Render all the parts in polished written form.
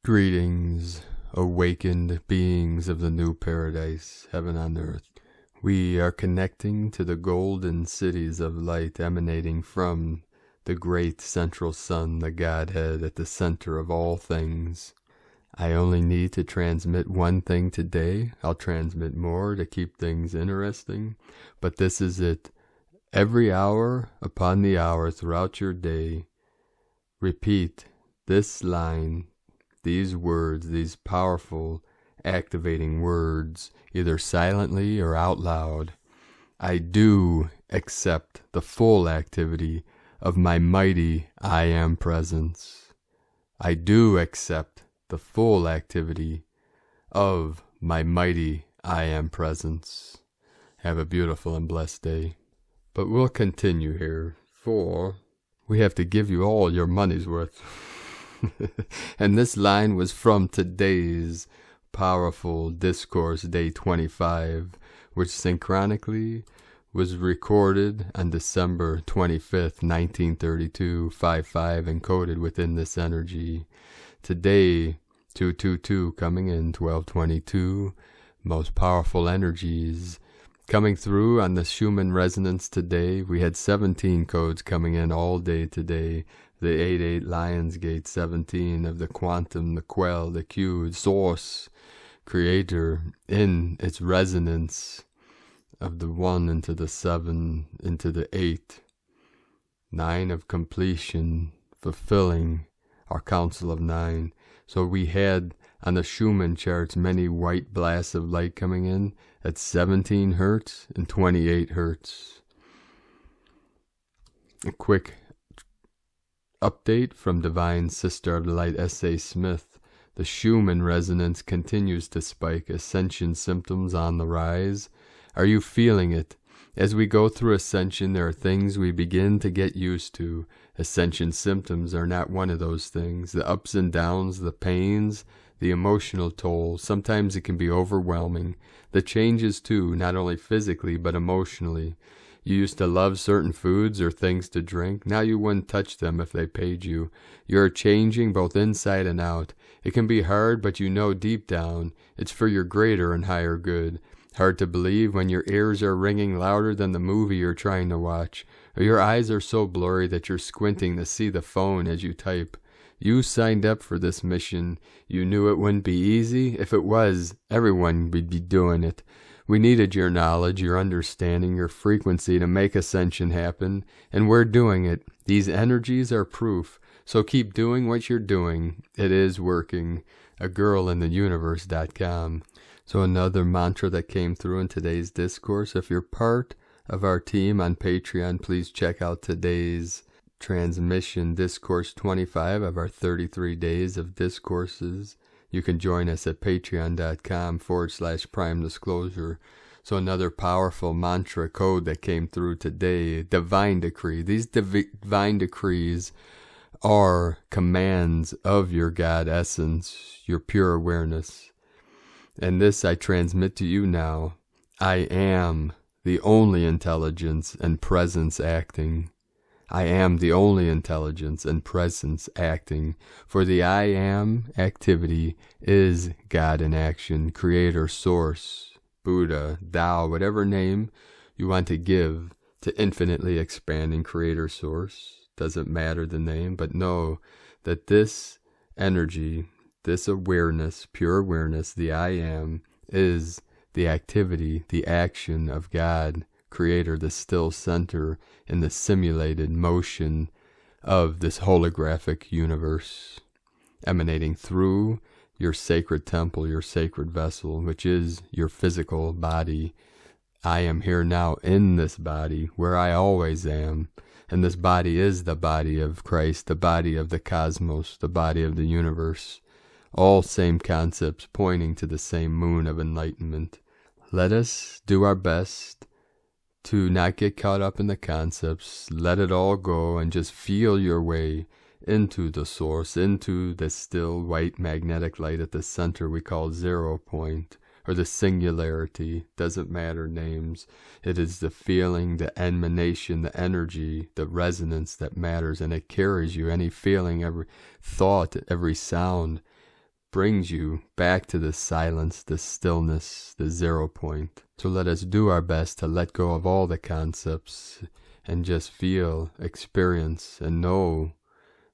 Greetings, awakened beings of the new paradise, heaven on earth. We are connecting to the golden cities of light emanating from the great central sun, the Godhead at the center of all things. I only need to transmit one thing today. I'll transmit more to keep things interesting, but this is it. Every hour upon the hour throughout your day, repeat this line, these words, these powerful, activating words, either silently or out loud. I do accept the full activity of my mighty I Am presence. I do accept the full activity of my mighty I Am presence. Have a beautiful and blessed day. But we'll continue here, for we have to give you all your money's worth. And this line was from today's powerful discourse, day 25, which synchronically was recorded on December 25th, 1932, 5/5, encoded within this energy. Today, 222 coming in, 1222, most powerful energies coming through on the Schumann resonance today. We had 17 codes coming in all day today. The 8-8 Lionsgate 17 of the quantum, the quell, the Q, source, creator, in its resonance of the 1 into the 7 into the 8. 9 of completion, fulfilling our council of 9. So we had on the Schumann charts many white blasts of light coming in at 17 hertz and 28 hertz. A quick update from Divine Sister of the Light S.A. Smith. The Schumann resonance continues to spike. Ascension symptoms on the rise. Are you feeling it? As we go through Ascension, there are things we begin to get used to. Ascension symptoms are not one of those things. The ups and downs, the pains, the emotional toll. Sometimes it can be overwhelming. The changes too, not only physically but emotionally. You used to love certain foods or things to drink. Now you wouldn't touch them if they paid you. You're changing both inside and out. It can be hard, but you know deep down it's for your greater and higher good. Hard to believe when your ears are ringing louder than the movie you're trying to watch, or your eyes are so blurry that you're squinting to see the phone as you type. You signed up for this mission. You knew it wouldn't be easy. If it was, everyone would be doing it. We needed your knowledge, your understanding, your frequency to make Ascension happen, and we're doing it. These energies are proof, so keep doing what you're doing. It is working. agirlintheuniverse.com. So another mantra that came through in today's discourse. If you're part of our team on Patreon, please check out today's transmission, Discourse 25 of our 33 days of discourses. You can join us at patreon.com/prime disclosure. So another powerful mantra code that came through today, divine decree. These divine decrees are commands of your God essence, your pure awareness. And this I transmit to you now. I am the only intelligence and presence acting. I am the only intelligence and presence acting, for the I am activity is God in action, creator, source, Buddha, Tao, whatever name you want to give to infinitely expanding creator source. Doesn't matter the name, but know that this energy, this awareness, pure awareness, the I am, is the activity, the action of God, creator, the still center in the simulated motion of this holographic universe, emanating through your sacred temple, your sacred vessel, which is your physical body. I am here now in this body, where I always am, and this body is the body of Christ, the body of the cosmos, the body of the universe. All same concepts pointing to the same moon of enlightenment. Let us do our best to not get caught up in the concepts. Let it all go and just feel your way into the source, into the still white magnetic light at the center we call 0 point, or the singularity. Doesn't matter names. It is the feeling, the emanation, the energy, the resonance that matters, and it carries you. Any feeling, every thought, every sound brings you back to the silence, the stillness, the 0 point. So let us do our best to let go of all the concepts and just feel, experience, and know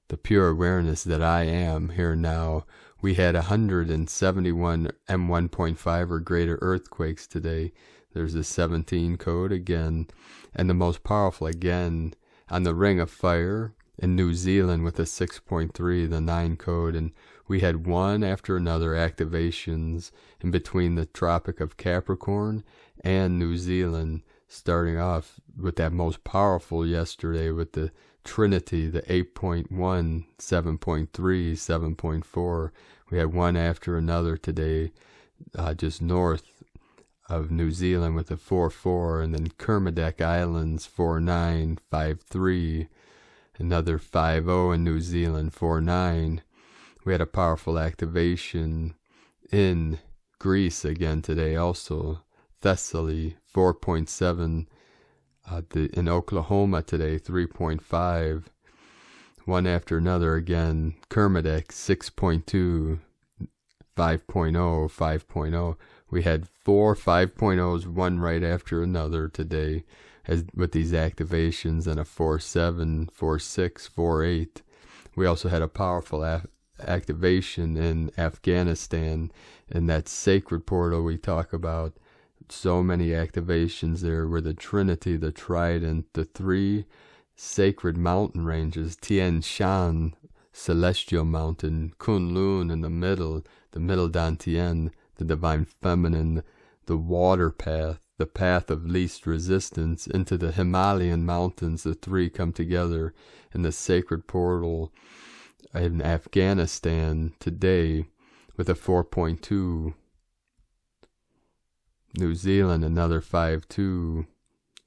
the pure awareness that I am here now. We had 171 M1.5 or greater earthquakes today. There's the 17 code again, and the most powerful again on the Ring of Fire in New Zealand with the 6.3, the 9 code, and we had one after another activations in between the Tropic of Capricorn and New Zealand, starting off with that most powerful yesterday with the Trinity, the 8.1, 7.3, 7.4. We had one after another today, just north of New Zealand with the 4.4, and then Kermadec Islands 4.9, 5.3, another 5.0 in New Zealand 4.9. We had a powerful activation in Greece again today also, Thessaly 4.7, in Oklahoma today 3.5, one after another again, Kermadec 6.2, 5.0, 5.0. We had 4 5.0s, one right after another today, with these activations, and a 4.7, 4.6, 4.8. We also had a powerful activation in Afghanistan, in that sacred portal we talk about. So many activations there were the Trinity, the Trident, the 3 sacred mountain ranges, Tian Shan, Celestial Mountain, Kunlun in the middle Dantian, the Divine Feminine, the Water Path, the Path of Least Resistance, into the Himalayan mountains. The 3 come together in the sacred portal in Afghanistan today with a 4.2. New Zealand, another 5.2,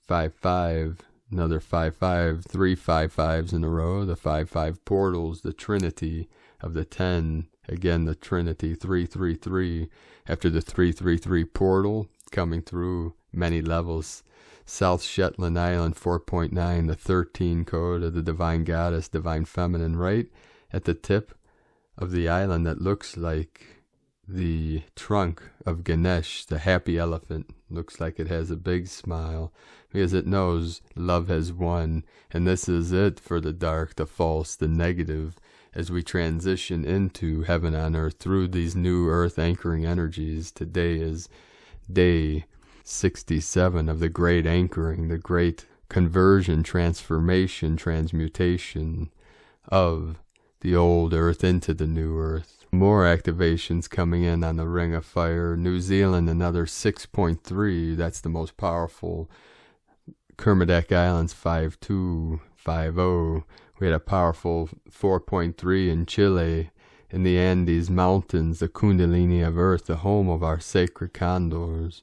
5.5, another 5.5, 3 5.5s in a row, the 5.5 portals, the Trinity of the 10, again the Trinity, 3.3.3, after the 3.3.3 portal, coming through many levels, South Shetland Island 4.9, the 13 code of the Divine Goddess, Divine Feminine, right at the tip of the island that looks like the trunk of Ganesh, the happy elephant. Looks like it has a big smile because it knows love has won, and this is it for the dark, the false, the negative, as we transition into heaven on earth through these new earth anchoring energies. Today is day 67 of the great anchoring, the great conversion, transformation, transmutation of the old earth into the new earth. More activations coming in on the Ring of Fire. New Zealand, another 6.3. That's the most powerful. Kermadec Islands 5.2, 5.0. We had a powerful 4.3 in Chile, in the Andes Mountains, the Kundalini of Earth, the home of our sacred condors.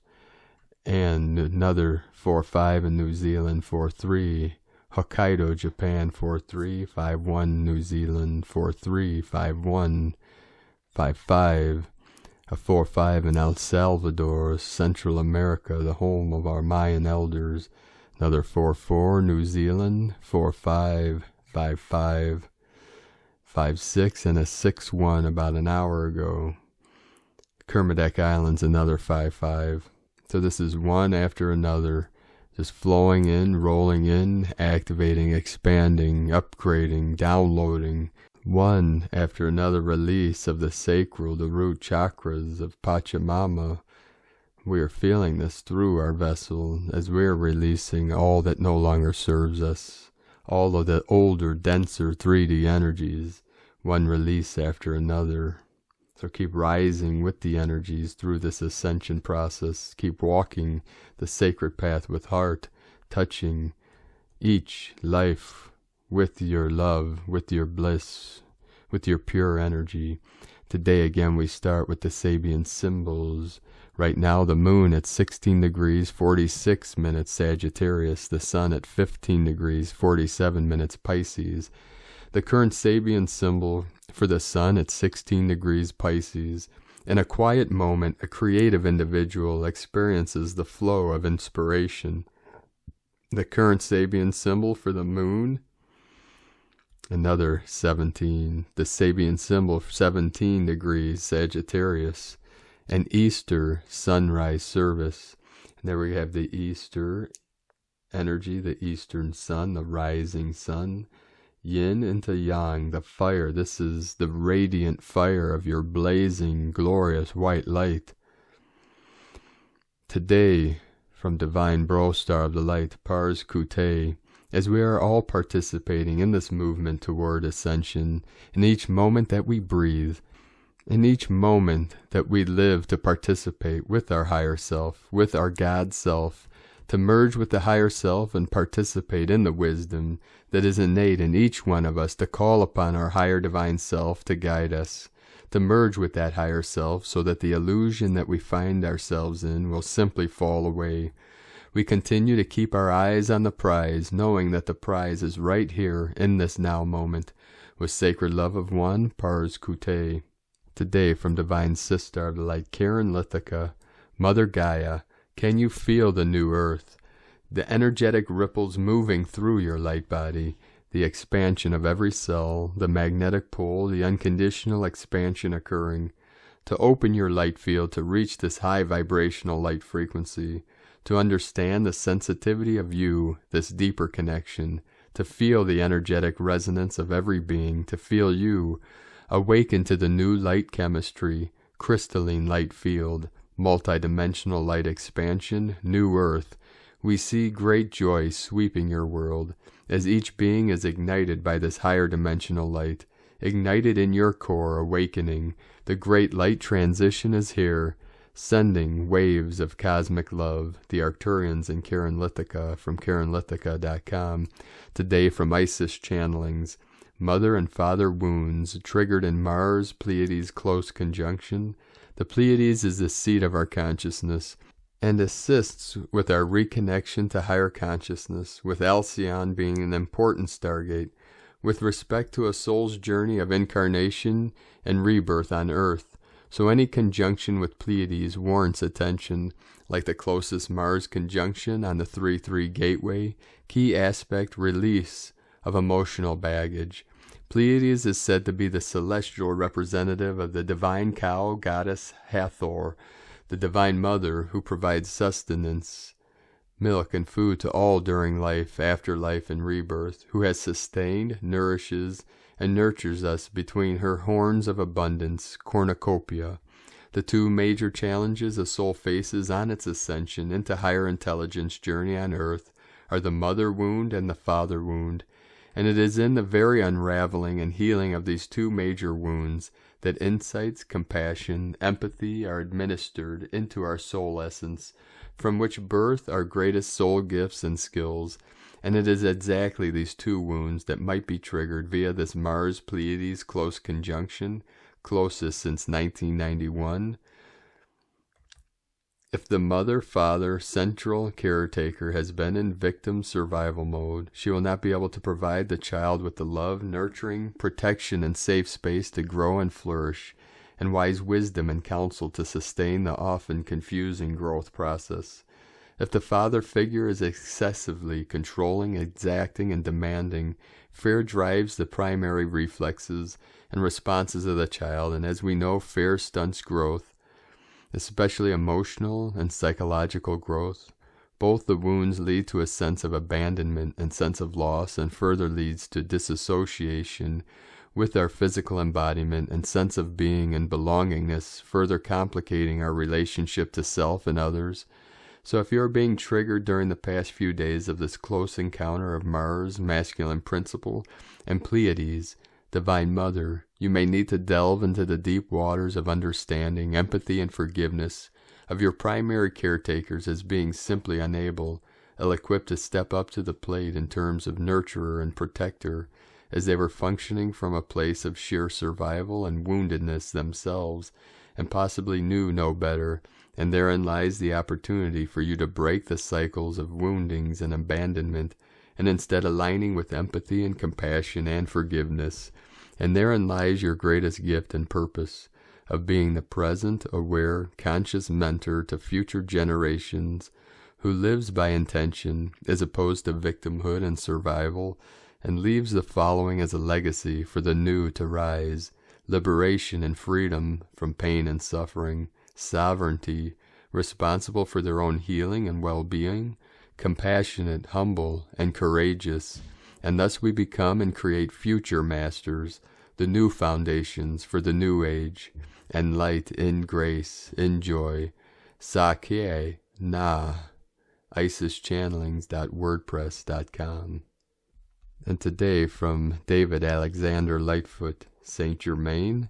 And another 4.5 in New Zealand, 4.3. Hokkaido, Japan 4.3, 5.1 New Zealand 4.3, 5.1, 5.5, a 4.5 in El Salvador, Central America, the home of our Mayan elders. Another 4.4 New Zealand, 4.5, 5.5, 5.6, and a 6.1 about an hour ago. Kermadec Islands, another 5.5. So this is one after another, just flowing in, rolling in, activating, expanding, upgrading, downloading, one after another release of the sacral, the root chakras of Pachamama. We are feeling this through our vessel as we are releasing all that no longer serves us, all of the older, denser 3D energies, one release after another. So keep rising with the energies through this ascension process. Keep walking the sacred path with heart, touching each life with your love, with your bliss, with your pure energy. Today again we start with the Sabian symbols. Right now the moon at 16 degrees 46 minutes Sagittarius, the sun at 15 degrees 47 minutes Pisces. The current Sabian symbol for the sun at 16 degrees Pisces. In a quiet moment, a creative individual experiences the flow of inspiration. The current Sabian symbol for the moon Another 17, the Sabian symbol 17 degrees Sagittarius, an Easter sunrise service. And there we have the Easter energy, the eastern sun, the rising sun, yin into yang, the fire. This is the radiant fire of your blazing, glorious white light. Today, from Divine Brostar of the Light, Pars Kute, as we are all participating in this movement toward ascension, in each moment that we breathe, in each moment that we live to participate with our higher self, with our God self, to merge with the higher self and participate in the wisdom that is innate in each one of us, to call upon our higher divine self to guide us, to merge with that higher self so that the illusion that we find ourselves in will simply fall away. We continue to keep our eyes on the prize, knowing that the prize is right here in this now moment. With sacred love of one, Pars Kute. Today, from Divine Sister of the Light, Karen Lithica, Mother Gaia, can you feel the new earth, the energetic ripples moving through your light body, the expansion of every cell, the magnetic pull, the unconditional expansion occurring, to open your light field to reach this high vibrational light frequency, to understand the sensitivity of you, this deeper connection, to feel the energetic resonance of every being, to feel you awaken to the new light chemistry, crystalline light field, multidimensional light expansion, new earth. We see great joy sweeping your world, as each being is ignited by this higher dimensional light, ignited in your core, awakening. The great light transition is here, sending waves of cosmic love. The Arcturians and Karen Lithica from KarenLithica.com. Today from Isis channelings, mother and father wounds triggered in Mars Pleiades close conjunction. The Pleiades is the seat of our consciousness and assists with our reconnection to higher consciousness, with Alcyon being an important stargate with respect to a soul's journey of incarnation and rebirth on Earth. So any conjunction with Pleiades warrants attention, like the closest Mars conjunction on the 3-3 gateway, key aspect release of emotional baggage. Pleiades is said to be the celestial representative of the divine cow goddess Hathor, the divine mother who provides sustenance, milk and food to all during life, afterlife, and rebirth, who has sustained, nourishes, and nurtures us between her horns of abundance, cornucopia. The two major challenges a soul faces on its ascension into higher intelligence journey on Earth are the mother wound and the father wound, and it is in the very unraveling and healing of these two major wounds that insights, compassion, empathy are administered into our soul essence, from which birth our greatest soul gifts and skills. And it is exactly these two wounds that might be triggered via this Mars-Pleiades close conjunction, closest since 1991. If the mother-father central caretaker has been in victim survival mode, she will not be able to provide the child with the love, nurturing, protection, and safe space to grow and flourish, and wise wisdom and counsel to sustain the often confusing growth process. If the father figure is excessively controlling, exacting, and demanding, fear drives the primary reflexes and responses of the child, and as we know, fear stunts growth, especially emotional and psychological growth. Both the wounds lead to a sense of abandonment and sense of loss, and further leads to disassociation with our physical embodiment and sense of being and belongingness, further complicating our relationship to self and others. So if you are being triggered during the past few days of this close encounter of Mars, masculine principle, and Pleiades, Divine Mother, you may need to delve into the deep waters of understanding, empathy, and forgiveness of your primary caretakers as being simply unable, ill-equipped to step up to the plate in terms of nurturer and protector, as they were functioning from a place of sheer survival and woundedness themselves, and possibly knew no better, and therein lies the opportunity for you to break the cycles of woundings and abandonment, and instead aligning with empathy and compassion and forgiveness. And therein lies your greatest gift and purpose, of being the present, aware, conscious mentor to future generations, who lives by intention, as opposed to victimhood and survival, and leaves the following as a legacy for the new to rise: liberation and freedom from pain and suffering, sovereignty, responsible for their own healing and well-being, compassionate, humble, and courageous, and thus we become and create future masters, the new foundations for the new age, and light in grace, in joy. Sakye Na. IsisChannelings.wordpress.com. And today from David Alexander Lightfoot, Saint Germain,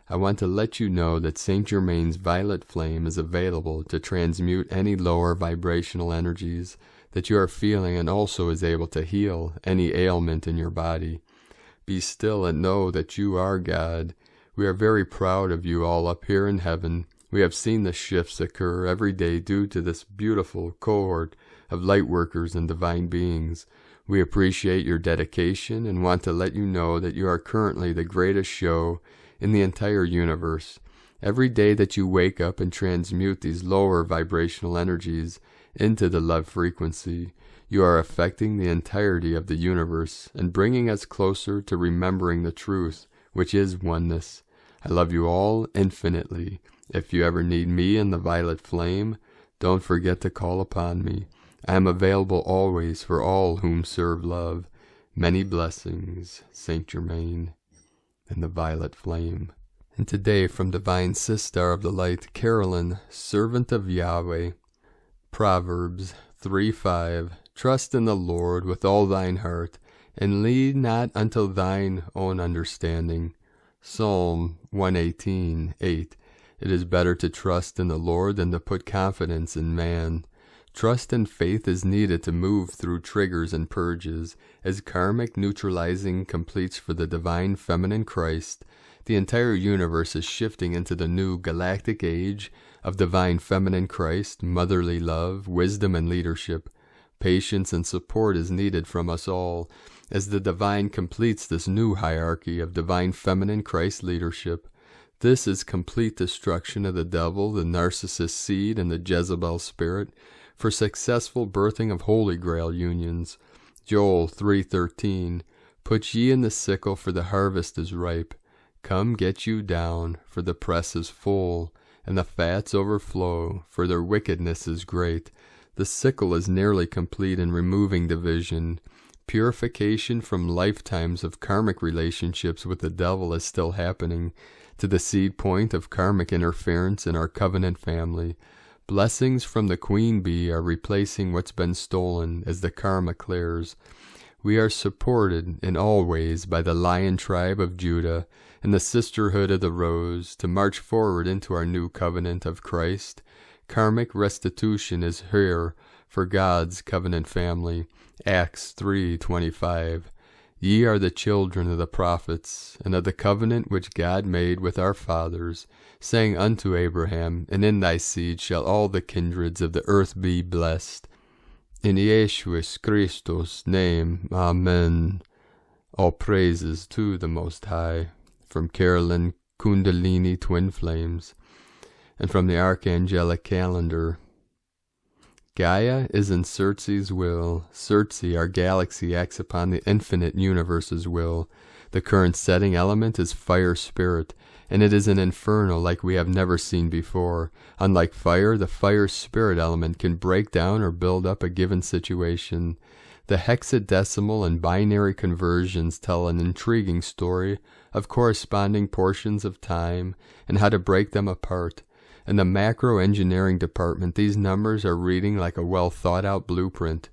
I want to let you know that Saint Germain's violet flame is available to transmute any lower vibrational energies that you are feeling, and also is able to heal any ailment in your body. Be still and know that you are God. We are very proud of you all up here in heaven. We have seen the shifts occur every day due to this beautiful cohort of light workers and divine beings. We appreciate your dedication and want to let you know that you are currently the greatest show in the entire universe. Every day that you wake up and transmute these lower vibrational energies into the love frequency, you are affecting the entirety of the universe and bringing us closer to remembering the truth, which is oneness. I love you all infinitely. If you ever need me in the violet flame, don't forget to call upon me. I am available always for all whom serve love. Many blessings, Saint Germain and the violet flame. And today from Divine Sister of the Light, Carolyn, servant of Yahweh. Proverbs 3:5. Trust in the Lord with all thine heart, and lean not unto thine own understanding. Psalm 118:8. It is better to trust in the Lord than to put confidence in man. Trust and faith is needed to move through triggers and purges. As karmic neutralizing completes for the divine feminine Christ, the entire universe is shifting into the new galactic age of divine feminine Christ, motherly love, wisdom, and leadership. Patience and support is needed from us all as the divine completes this new hierarchy of divine feminine Christ leadership. This is complete destruction of the devil, the narcissist seed, and the Jezebel spirit for successful birthing of Holy Grail unions. Joel 3:13. Put ye in the sickle, for the harvest is ripe. Come get you down, for the press is full, and the fats overflow, for their wickedness is great. The sickle is nearly complete in removing division. Purification from lifetimes of karmic relationships with the devil is still happening, to the seed point of karmic interference in our covenant family. Blessings from the queen bee are replacing what's been stolen as the karma clears. We are supported in all ways by the lion tribe of Judah and the sisterhood of the rose to march forward into our new covenant of Christ. Karmic restitution is here for God's covenant family. Acts 3:25. Ye are the children of the prophets, and of the covenant which God made with our fathers, saying unto Abraham, and in thy seed shall all the kindreds of the earth be blessed. In Yeshua Christus' name, Amen. All praises to the Most High. From Carolyn Kundalini Twin Flames. And from the Archangelic Calendar, Gaia is in Circe's will. Circe, our galaxy, acts upon the infinite universe's will. The current setting element is fire spirit, and it is an inferno like we have never seen before. Unlike fire, the fire spirit element can break down or build up a given situation. The hexadecimal and binary conversions tell an intriguing story of corresponding portions of time and how to break them apart. In the macro engineering department, these numbers are reading like a well-thought-out blueprint.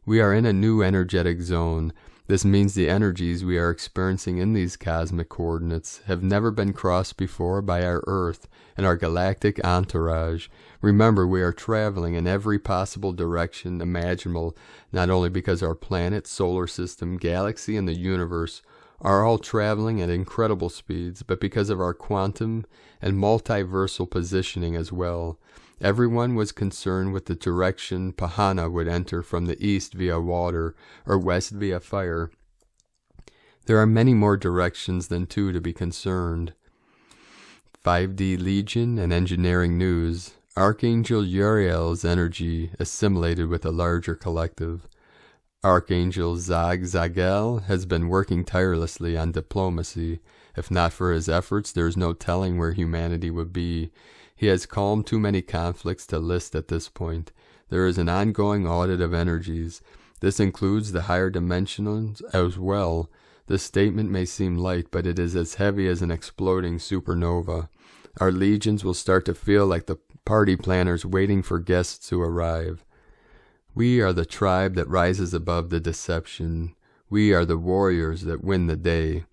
We are in a new energetic zone. This means the energies we are experiencing in these cosmic coordinates have never been crossed before by our Earth and our galactic entourage. Remember, we are traveling in every possible direction imaginable, not only because our planet, solar system, galaxy, and the universe are all traveling at incredible speeds, but because of our quantum and multiversal positioning as well. Everyone was concerned with the direction Pahana would enter from the east via water or west via fire. There are many more directions than two to be concerned. 5D Legion and Engineering News. Archangel Uriel's energy assimilated with a larger collective. Archangel Zagel has been working tirelessly on diplomacy. If not for his efforts, there is no telling where humanity would be. He has calmed too many conflicts to list at this point. There is an ongoing audit of energies. This includes the higher dimensions as well. This statement may seem light, but it is as heavy as an exploding supernova. Our legions will start to feel like the party planners waiting for guests to arrive. We are the tribe that rises above the deception. We are the warriors that win the day.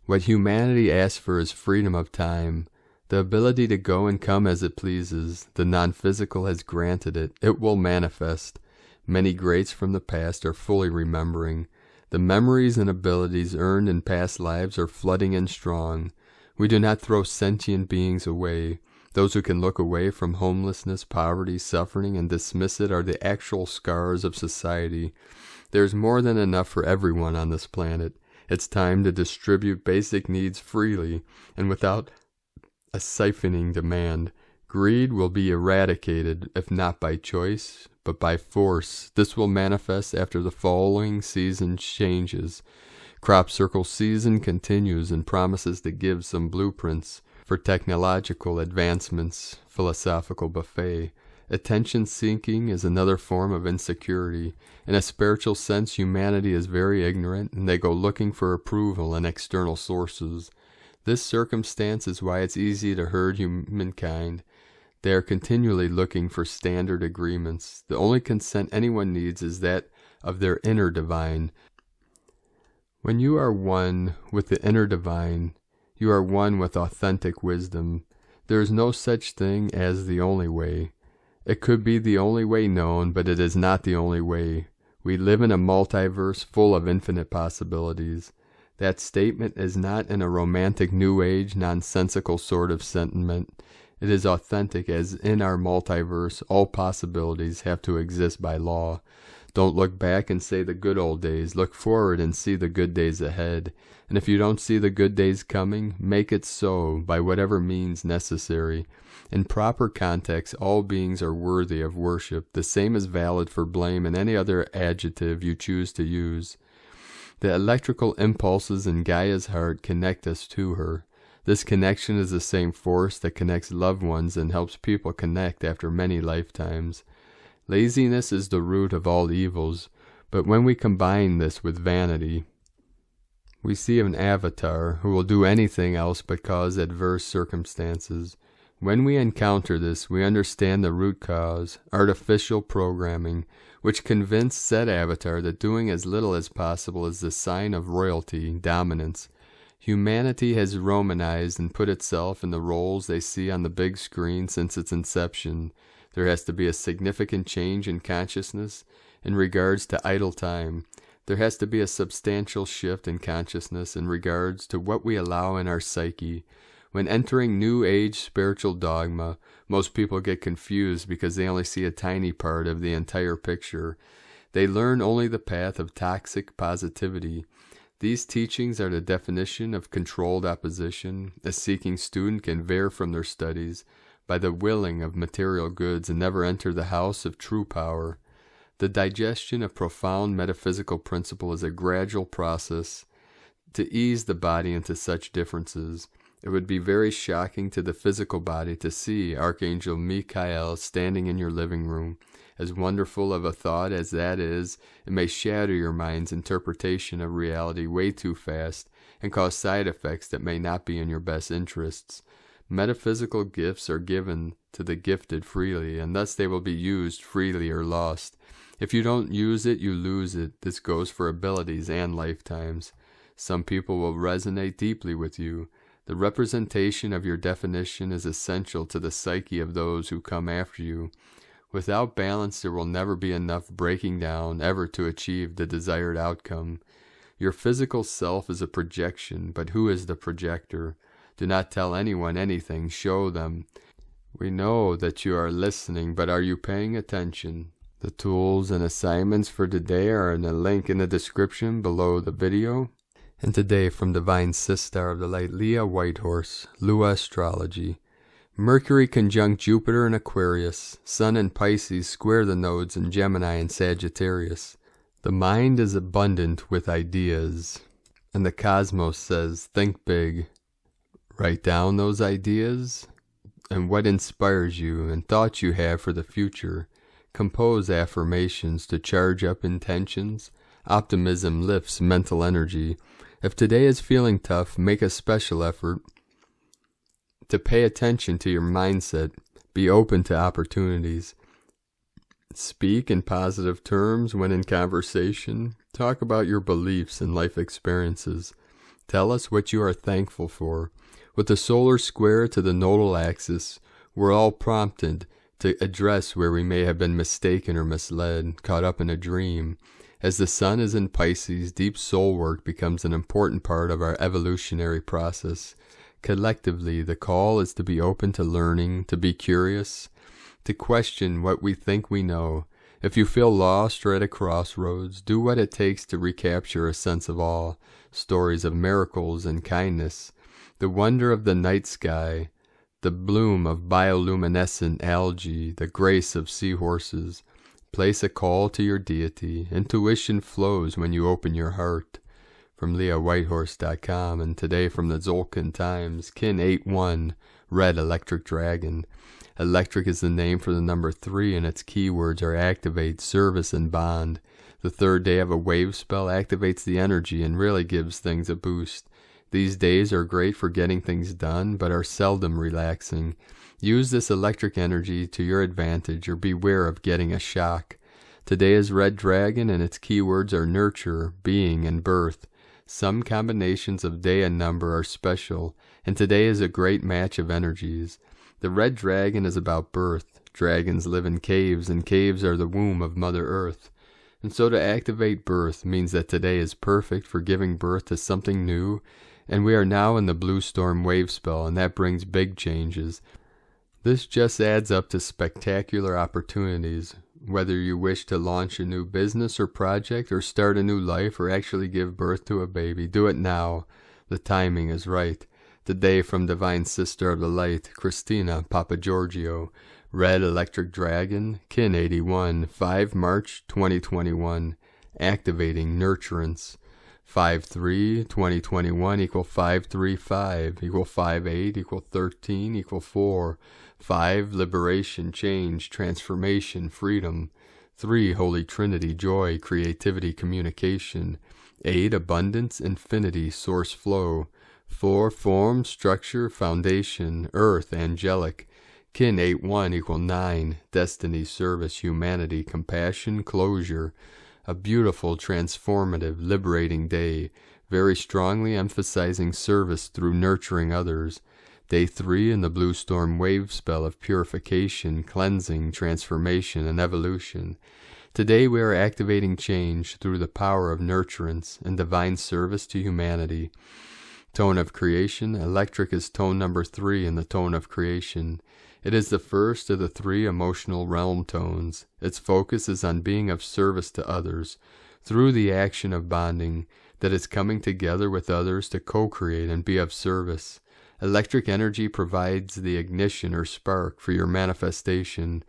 What humanity asks for is freedom of time, the ability to go and come as it pleases. The non-physical has granted it. It will manifest. Many greats from the past are fully remembering. The memories and abilities earned in past lives are flooding in strong. We do not throw sentient beings away. Those who can look away from homelessness, poverty, suffering, and dismiss it are the actual scars of society. There is more than enough for everyone on this planet. It's time to distribute basic needs freely and without a siphoning demand. Greed will be eradicated, if not by choice, but by force. This will manifest after the following season changes. Crop circle season continues and promises to give some blueprints for technological advancements. Philosophical buffet. Attention seeking is another form of insecurity. In a spiritual sense, humanity is very ignorant, and they go looking for approval in external sources. This circumstance is why it's easy to herd humankind. They are continually looking for standard agreements. The only consent anyone needs is that of their inner divine. When you are one with the inner divine, you are one with authentic wisdom. There is no such thing as the only way. It could be the only way known, but it is not the only way. We live in a multiverse full of infinite possibilities. That statement is not in a romantic New Age, nonsensical sort of sentiment. It is authentic, as in our multiverse, all possibilities have to exist by law. Don't look back and say the good old days. Look forward and see the good days ahead. And if you don't see the good days coming, make it so by whatever means necessary. In proper context, all beings are worthy of worship. The same is valid for blame and any other adjective you choose to use. The electrical impulses in Gaia's heart connect us to her. This connection is the same force that connects loved ones and helps people connect after many lifetimes. Laziness is the root of all evils, but when we combine this with vanity, we see an avatar who will do anything else but cause adverse circumstances. When we encounter this, we understand the root cause, artificial programming, which convinced said avatar that doing as little as possible is the sign of royalty, dominance. Humanity has Romanized and put itself in the roles they see on the big screen since its inception. There has to be a significant change in consciousness in regards to idle time. There has to be a substantial shift in consciousness in regards to what we allow in our psyche. When entering New Age spiritual dogma, most people get confused because they only see a tiny part of the entire picture. They learn only the path of toxic positivity. These teachings are the definition of controlled opposition. A seeking student can veer from their studies by the willing of material goods and never enter the house of true power. The digestion of profound metaphysical principle is a gradual process to ease the body into such differences. It would be very shocking to the physical body to see Archangel Michael standing in your living room. As wonderful of a thought as that is, it may shatter your mind's interpretation of reality way too fast and cause side effects that may not be in your best interests. Metaphysical gifts are given to the gifted freely, and thus they will be used freely or lost. If you don't use it, you lose it. This goes for abilities and lifetimes. Some people will resonate deeply with you. The representation of your definition is essential to the psyche of those who come after you. Without balance, there will never be enough breaking down ever to achieve the desired outcome. Your physical self is a projection, but who is the projector? Do not tell anyone anything, show them. We know that you are listening, but are you paying attention? The tools and assignments for today are in the link in the description below the video. And today from Divine Sister of the Light, Leah Whitehorse, Lua Astrology. Mercury conjunct Jupiter in Aquarius. Sun in Pisces square the nodes in Gemini and Sagittarius. The mind is abundant with ideas, and the cosmos says, think big. Write down those ideas and what inspires you and thoughts you have for the future. Compose affirmations to charge up intentions. Optimism lifts mental energy. If today is feeling tough, make a special effort to pay attention to your mindset. Be open to opportunities. Speak in positive terms when in conversation. Talk about your beliefs and life experiences. Tell us what you are thankful for. With the solar square to the nodal axis, we're all prompted to address where we may have been mistaken or misled, caught up in a dream. As the sun is in Pisces, deep soul work becomes an important part of our evolutionary process. Collectively, the call is to be open to learning, to be curious, to question what we think we know. If you feel lost or at a crossroads, do what it takes to recapture a sense of awe, stories of miracles and kindness, the wonder of the night sky, the bloom of bioluminescent algae, the grace of seahorses. Place a call to your deity. Intuition flows when you open your heart. From LeahWhitehorse.com, and today from the Zolkin Times, Kin 8-1, Red Electric Dragon. Electric is the name for the number 3, and its keywords are activate, service, and bond. The third day of a Wavespell activates the energy and really gives things a boost. These days are great for getting things done, but are seldom relaxing. Use this electric energy to your advantage, or beware of getting a shock. Today is Red Dragon, and its keywords are nurture, being, and birth. Some combinations of day and number are special, and today is a great match of energies. The Red Dragon is about birth. Dragons live in caves, and caves are the womb of Mother Earth. And so to activate birth means that today is perfect for giving birth to something new, and we are now in the Blue Storm Wavespell, and that brings big changes. This just adds up to spectacular opportunities. Whether you wish to launch a new business or project, or start a new life, or actually give birth to a baby, do it now. The timing is right. Today from Divine Sister of the Light, Christina Papagiorgio, Red Electric Dragon, Kin 81, 5 March 2021, activating nurturance. 5-3-2021 equal 5-3-5 equal 5-8 equal 13 equal 4. 5 liberation, change, transformation, freedom. 3 Holy Trinity, joy, creativity, communication. 8 abundance, infinity, source flow. 4 form, structure, foundation, earth, angelic. Kin 8-1 equal 9 destiny, service, humanity, compassion, closure. A beautiful, transformative, liberating day, very strongly emphasizing service through nurturing others. Day 3 in the Blue Storm Wavespell of purification, cleansing, transformation, and evolution. Today we are activating change through the power of nurturance and divine service to humanity. Tone of creation, electric is tone number 3 in the tone of creation. It is the first of the 3 emotional realm tones. Its focus is on being of service to others through the action of bonding, that is coming together with others to co-create and be of service. Electric energy provides the ignition or spark for your manifestation.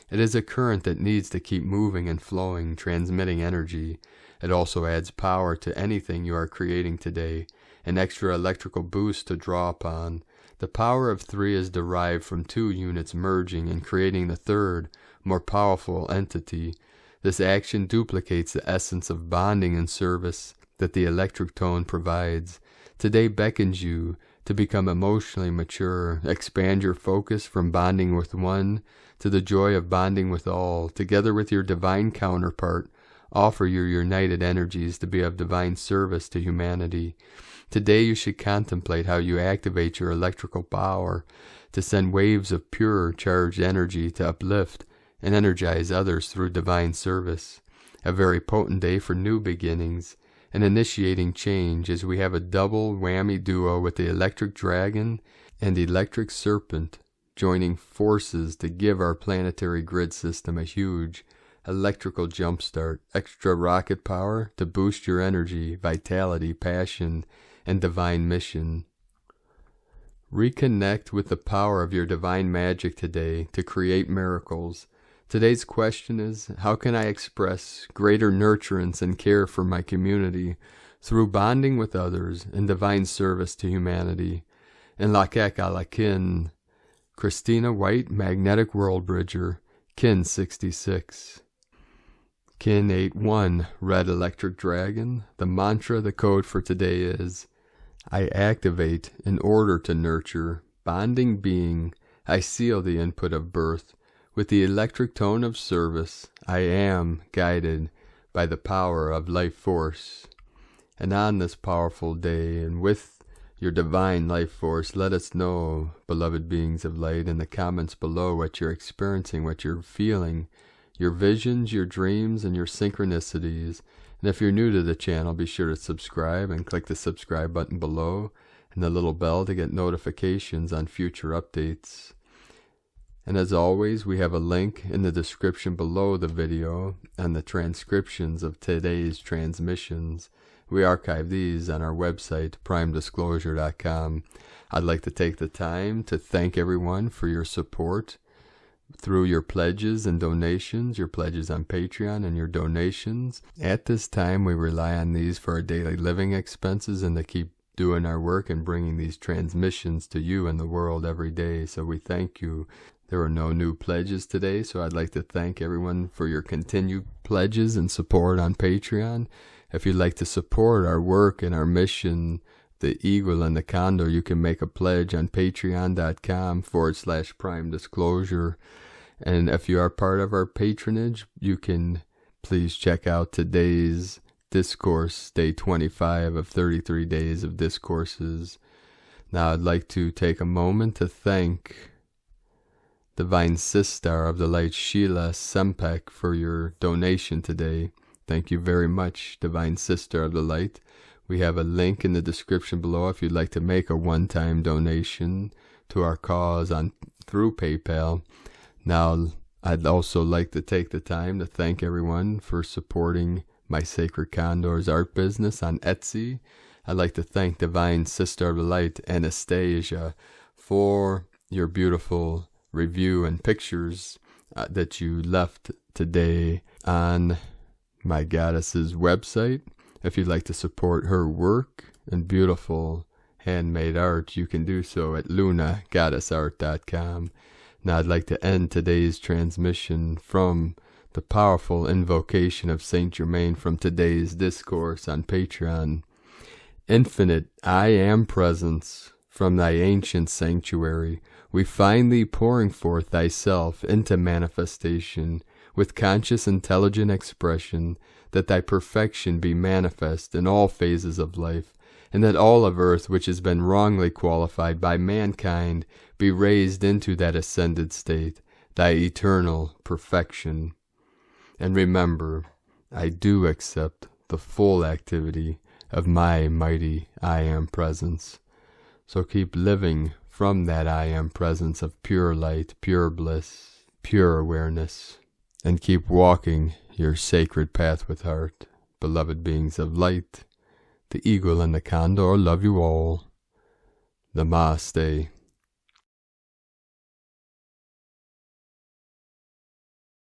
It is a current that needs to keep moving and flowing, transmitting energy. It also adds power to anything you are creating today, an extra electrical boost to draw upon. The power of 3 is derived from 2 units merging and creating the third, more powerful entity. This action duplicates the essence of bonding and service that the electric tone provides. Today beckons you to become emotionally mature, expand your focus from bonding with one to the joy of bonding with all. Together with your divine counterpart, offer your united energies to be of divine service to humanity. Today you should contemplate how you activate your electrical power to send waves of pure, charged energy to uplift and energize others through divine service. A very potent day for new beginnings and initiating change, as we have a double whammy duo with the electric dragon and electric serpent joining forces to give our planetary grid system a huge electrical jumpstart, extra rocket power to boost your energy, vitality, passion, and divine mission. Reconnect with the power of your divine magic today to create miracles. Today's question is, how can I express greater nurturance and care for my community through bonding with others and divine service to humanity? In Lakek Alakin, Christina White, Magnetic Worldbridger, Kin 66. Kin 81, Red Electric Dragon. The mantra, the code for today is, I activate in order to nurture, bonding being, I seal the input of birth. With the electric tone of service, I am guided by the power of life force. And on this powerful day, and with your divine life force, let us know, beloved beings of light, in the comments below what you're experiencing, what you're feeling, your visions, your dreams, and your synchronicities. And if you're new to the channel, be sure to subscribe and click the subscribe button below and the little bell to get notifications on future updates. And as always, we have a link in the description below the video and the transcriptions of today's transmissions. We archive these on our website, primedisclosure.com. I'd like to take the time to thank everyone for your support through your pledges and donations, your pledges on Patreon and your donations. At this time, we rely on these for our daily living expenses and to keep doing our work and bringing these transmissions to you and the world every day. So we thank you. There were no new pledges today, so I'd like to thank everyone for your continued pledges and support on Patreon. If you'd like to support our work and our mission, the Eagle and the Condor, you can make a pledge on patreon.com/Prime Disclosure. And if you are part of our patronage, you can please check out today's discourse, day 25 of 33 days of discourses. Now I'd like to take a moment to thank Divine Sister of the Light, Sheila Sempek, for your donation today. Thank you very much, Divine Sister of the Light. We have a link in the description below if you'd like to make a one-time donation to our cause through PayPal. Now, I'd also like to take the time to thank everyone for supporting my Sacred Condors art business on Etsy. I'd like to thank Divine Sister of the Light, Anastasia, for your beautiful review and pictures that you left today on my goddess's website. If you'd like to support her work and beautiful handmade art, you can do so at lunagoddessart.com. Now I'd like to end today's transmission from the powerful invocation of Saint Germain from today's discourse on Patreon. Infinite I Am Presence, from thy ancient sanctuary, we find thee pouring forth thyself into manifestation with conscious intelligent expression, that thy perfection be manifest in all phases of life, and that all of earth which has been wrongly qualified by mankind be raised into that ascended state, thy eternal perfection. And remember, I do accept the full activity of my mighty I Am Presence. So keep living from that I Am Presence of pure light, pure bliss, pure awareness, and keep walking your sacred path with heart. Beloved beings of light, the Eagle and the Condor love you all. Namaste.